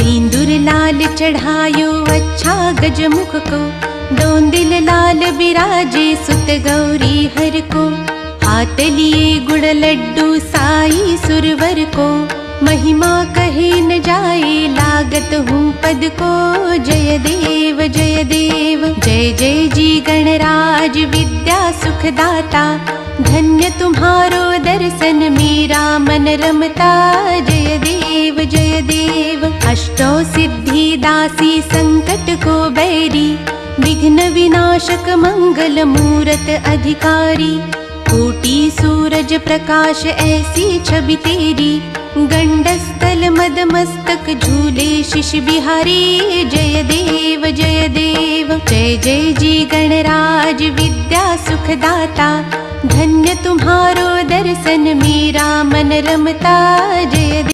सिंदूर लाल चढ़ायो अच्छा गजमुख को, दोंदिल लाल बिराजे सुत गौरी हर को। हाथ लिए गुड़ लड्डू साई सुरवर को, महिमा कहे न जाए लागत हूँ पद को। जय देव जय देव जय जय जी गणराज विद्या सुखदाता, धन्य तुम्हारो दर्शन मेरा मन रमता। जय देव जय देव अष्टौ सिद्धि दासी संकट को बैरी, विघ्न विनाशक मंगल मूरत अधिकारी। कोटि सूरज प्रकाश ऐसी छवि तेरी, गंडस्थल मद मस्तक झूले शिष बिहारी। जय देव जय देव जय जय जी गणराज विद्या सुखदाता, धन्य तुम्हारो दर्शन मेरा मन रमता। जय